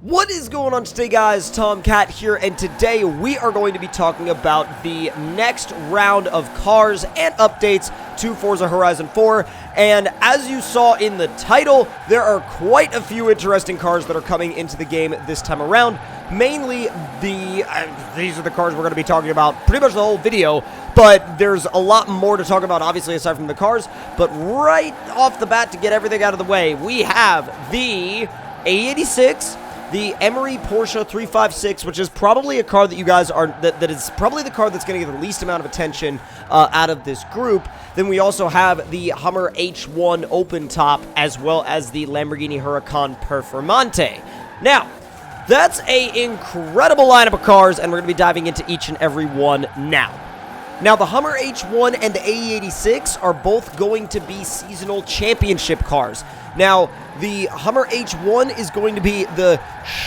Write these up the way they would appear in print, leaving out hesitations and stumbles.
What is going on today, guys? Tomcat here, and today we are going to be talking about the next round of cars and updates to Forza Horizon 4. And as you saw in the title, there are quite a few interesting cars that are coming into the game this time around. Mainly, these are the cars we're going to be talking about pretty much the whole video, but there's a lot more to talk about, obviously, aside from the cars. But right off the bat, to get everything out of the way, we have the AE86, the Emery Porsche 356, which is probably a car that you guys are, that is probably the car that's going to get the least amount of attention out of this group. Then we also have the Hummer H1 open top, as well as the Lamborghini Huracan Performante. Now, that's an incredible lineup of cars, and we're going to be diving into each and every one now. Now, the Hummer H1 and the AE86 are both going to be seasonal championship cars. Now, the Hummer H1 is going to be the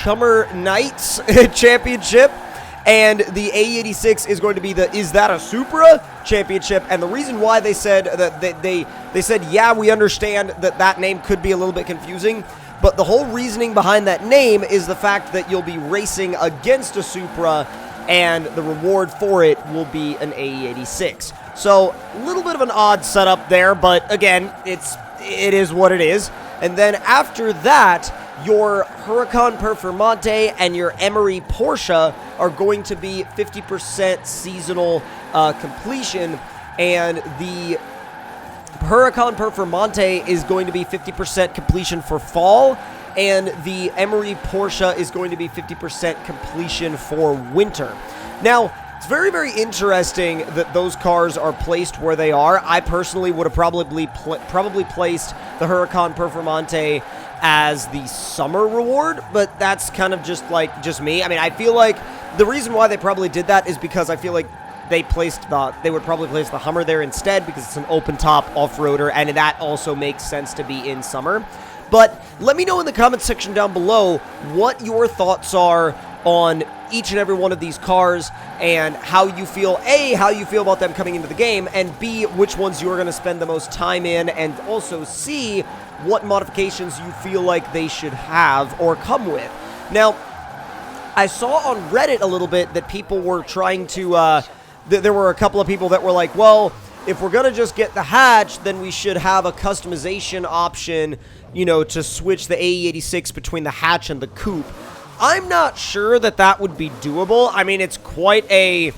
Summer Nights Championship, and the AE86 is going to be the Is That a Supra Championship. And the reason why they said that they said, yeah, we understand that name could be a little bit confusing, but the whole reasoning behind that name is the fact that you'll be racing against a Supra, and the reward for it will be an AE86. So, a little bit of an odd setup there, but again, it is what it is. And then after that, your Huracan Performante and your Emery Porsche are going to be 50% seasonal completion, and the Huracan Performante is going to be 50% completion for fall, and the Emery Porsche is going to be 50% completion for winter. Now, it's very, very interesting that those cars are placed where they are. I personally would have probably placed the Huracan Performante as the summer reward, but that's kind of just me. I mean, I feel like the reason why they probably did that is because I feel like they would probably place the Hummer there instead, because it's an open top off-roader, and that also makes sense to be in summer. But let me know in the comments section down below what your thoughts are on each and every one of these cars, and how you feel, A, how you feel about them coming into the game, and B, which ones you're going to spend the most time in, and also C, what modifications you feel like they should have or come with. Now, I saw on Reddit a little bit that people were trying to, there were a couple of people that were like, well, if we're going to just get the hatch, then we should have a customization option, you know, to switch the AE86 between the hatch and the coupe. I'm not sure that would be doable. I mean, it's quite a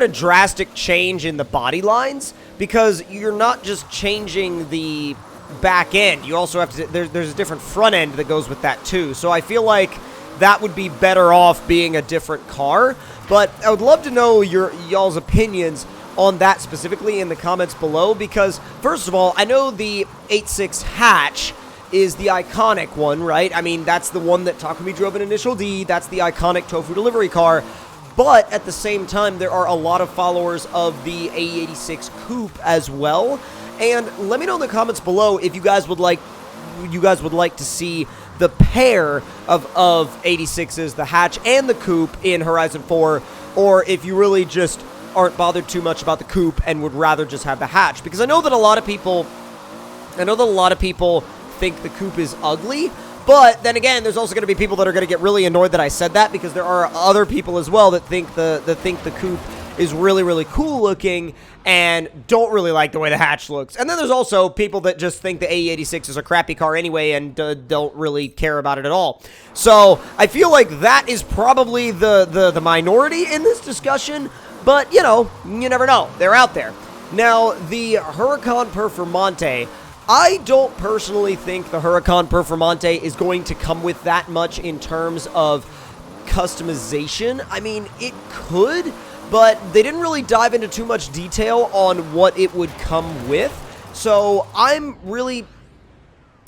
drastic change in the body lines, because you're not just changing the back end. You also have to, there's a different front end that goes with that too. So I feel like that would be better off being a different car. But I would love to know y'all's opinions on that specifically in the comments below, because first of all, I know the 86 hatch is the iconic one, right? I mean, that's the one that Takumi drove in Initial D. That's the iconic tofu delivery car. But at the same time, there are a lot of followers of the AE86 coupe as well. And let me know in the comments below if you guys would like to see the pair of 86s, the hatch and the coupe, in Horizon 4, or if you really just aren't bothered too much about the coupe and would rather just have the hatch. Because I know that a lot of people think the coupe is ugly, but then again, there's also going to be people that are going to get really annoyed that I said that, because there are other people as well that think the coupe is really, really cool looking and don't really like the way the hatch looks. And then there's also people that just think the AE86 is a crappy car anyway and don't really care about it at all. So I feel like that is probably the minority in this discussion, but you know, you never know. They're out there. Now, the Huracan Performante, I don't personally think the Huracan Performante is going to come with that much in terms of customization. I mean, it could, but they didn't really dive into too much detail on what it would come with. So I'm really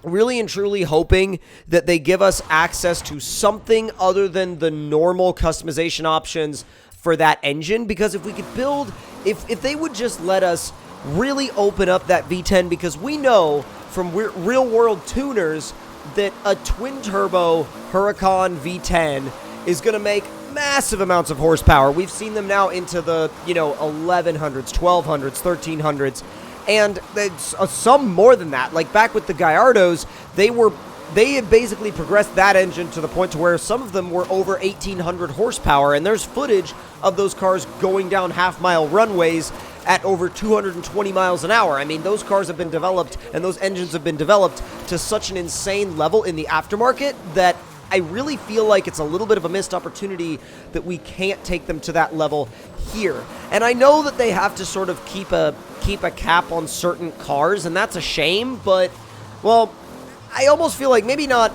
and truly hoping that they give us access to something other than the normal customization options for that engine, because if we could build, if they would just let us really open up that V10, because we know from real-world tuners that a twin-turbo Huracan V10 is going to make massive amounts of horsepower. We've seen them now into the, 1100s, 1200s, 1300s, and some more than that. Like back with the Gallardos, they were they have basically progressed that engine to the point to where some of them were over 1,800 horsepower, and there's footage of those cars going down half-mile runways at over 220 miles an hour. I mean, those cars have been developed, and those engines have been developed to such an insane level in the aftermarket that I really feel like it's a little bit of a missed opportunity that we can't take them to that level here. And I know that they have to sort of keep a cap on certain cars, and that's a shame, but, well, I almost feel like maybe not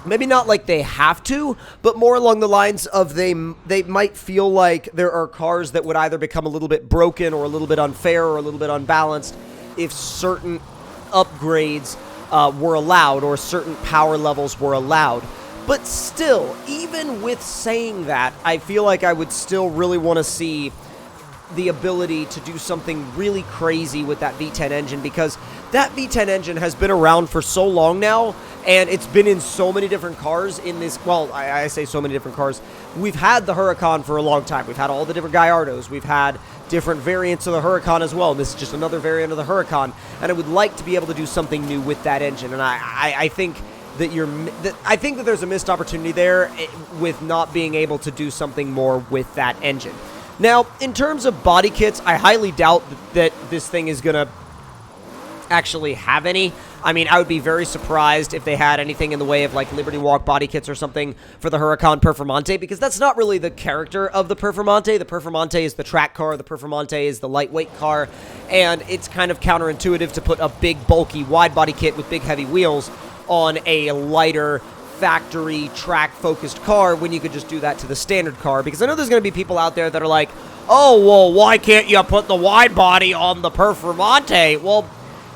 like they have to, but more along the lines of they might feel like there are cars that would either become a little bit broken or a little bit unfair or a little bit unbalanced if certain upgrades were allowed or certain power levels were allowed. But still, even with saying that, I feel like I would still really want to see the ability to do something really crazy with that V10 engine, because that V10 engine has been around for so long now, and it's been in so many different cars in this, well, I say so many different cars. We've had the Huracan for a long time. We've had all the different Gallardos. We've had different variants of the Huracan as well. This is just another variant of the Huracan, and I would like to be able to do something new with that engine, and I think that I think that there's a missed opportunity there with not being able to do something more with that engine. Now, in terms of body kits, I highly doubt that this thing is going to actually have any. I mean, I would be very surprised if they had anything in the way of, like, Liberty Walk body kits or something for the Huracan Performante, because that's not really the character of the Performante. The Performante is the track car, the Performante is the lightweight car, and it's kind of counterintuitive to put a big, bulky, wide body kit with big, heavy wheels on a lighter factory track-focused car when you could just do that to the standard car, because I know there's going to be people out there that are like, oh, well, why can't you put the wide body on the Performante? Well,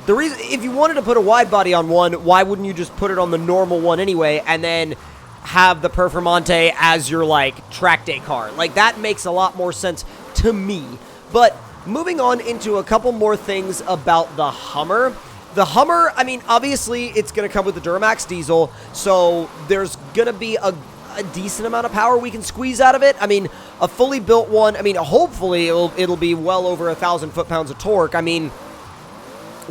the reason, if you wanted to put a wide body on one, why wouldn't you just put it on the normal one anyway, and then have the Performante as your, like, track day car? Like, that makes a lot more sense to me. But moving on into a couple more things about the Hummer. The Hummer, I mean, obviously, it's going to come with the Duramax diesel, so there's going to be a decent amount of power we can squeeze out of it. I mean, a fully built one, I mean, hopefully it'll be well over 1,000 foot-pounds of torque. I mean,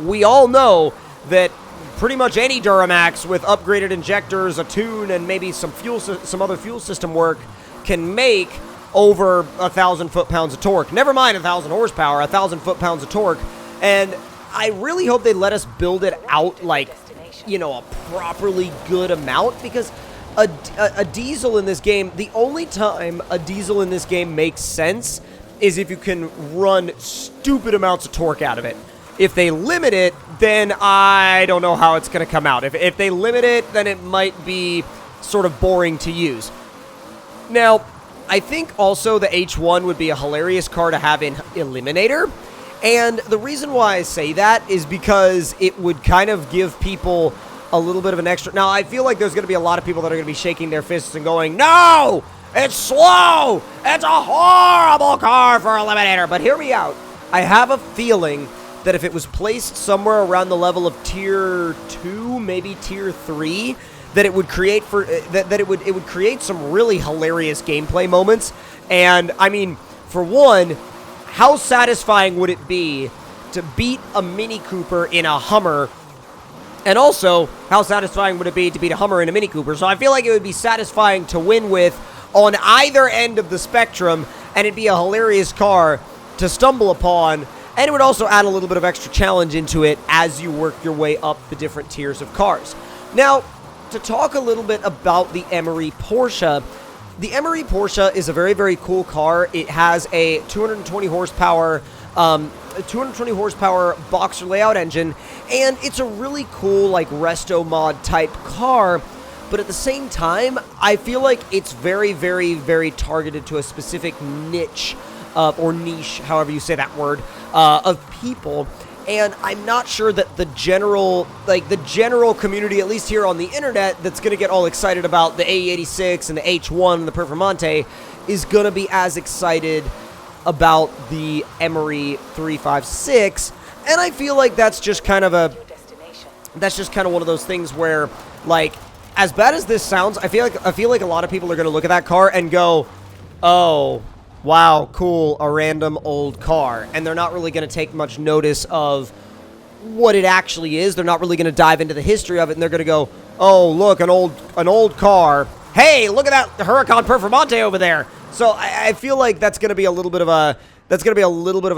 we all know that pretty much any Duramax with upgraded injectors, a tune, and maybe some other fuel system work can make over 1,000 foot-pounds of torque. Never mind 1,000 horsepower, 1,000 foot-pounds of torque. And I really hope they let us build it out, like, you know, a properly good amount, because a diesel in this game, the only time a diesel in this game makes sense is if you can run stupid amounts of torque out of it. If they limit it, then I don't know how it's going to come out. If they limit it, then it might be sort of boring to use. Now, I think also the H1 would be a hilarious car to have in Eliminator. And the reason why I say that is because it would kind of give people a little bit of an extra. Now, I feel like there's going to be a lot of people that are going to be shaking their fists and going, no, it's slow. It's a horrible car for Eliminator. But hear me out. I have a feeling that if it was placed somewhere around the level of Tier 2, maybe Tier 3, that it would create it would create some really hilarious gameplay moments. And I mean, for one, how satisfying would it be to beat a Mini Cooper in a Hummer? And also, how satisfying would it be to beat a Hummer in a Mini Cooper? So I feel like it would be satisfying to win with on either end of the spectrum, and it'd be a hilarious car to stumble upon, and it would also add a little bit of extra challenge into it as you work your way up the different tiers of cars. Now, to talk a little bit about the Emery Porsche. The Emery Porsche is a very, very cool car. It has a 220 horsepower boxer layout engine, and it's a really cool, like, resto mod type car. But at the same time, I feel like it's very, very, very targeted to a specific niche or niche, however you say that word, of people. And I'm not sure that the general community, at least here on the internet, that's going to get all excited about the AE86 and the H1 and the Performante is going to be as excited about the Emery 356. And I feel like that's just kind of one of those things where, like, as bad as this sounds, I feel like a lot of people are going to look at that car and go, oh, wow, cool, a random old car. And they're not really going to take much notice of what it actually is. They're not really going to dive into the history of it, and they're going to go, oh, look, an old car. Hey, look at that Huracan Performante over there. So I feel like that's going to be a little bit of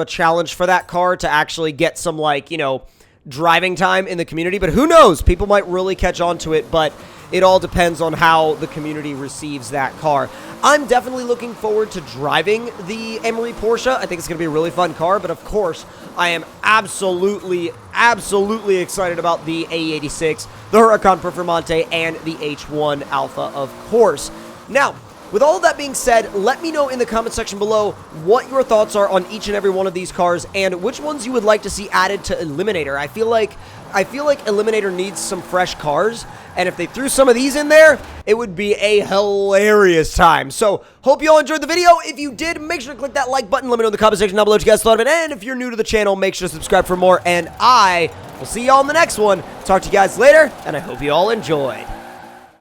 a challenge for that car to actually get some, like, you know, driving time in the community. But who knows? People might really catch on to it, but it all depends on how the community receives that car. I'm definitely looking forward to driving the Emery Porsche. I think it's going to be a really fun car, but of course, I am absolutely excited about the AE86, the Huracan Performante, and the H1 Alpha, of course. Now, with all of that being said, let me know in the comment section below what your thoughts are on each and every one of these cars and which ones you would like to see added to Eliminator. I feel like Eliminator needs some fresh cars, and if they threw some of these in there, it would be a hilarious time. So, hope you all enjoyed the video. If you did, make sure to click that like button. Let me know in the comment section down below what you guys thought of it. And if you're new to the channel, make sure to subscribe for more. And I will see y'all in the next one. Talk to you guys later, and I hope you all enjoyed.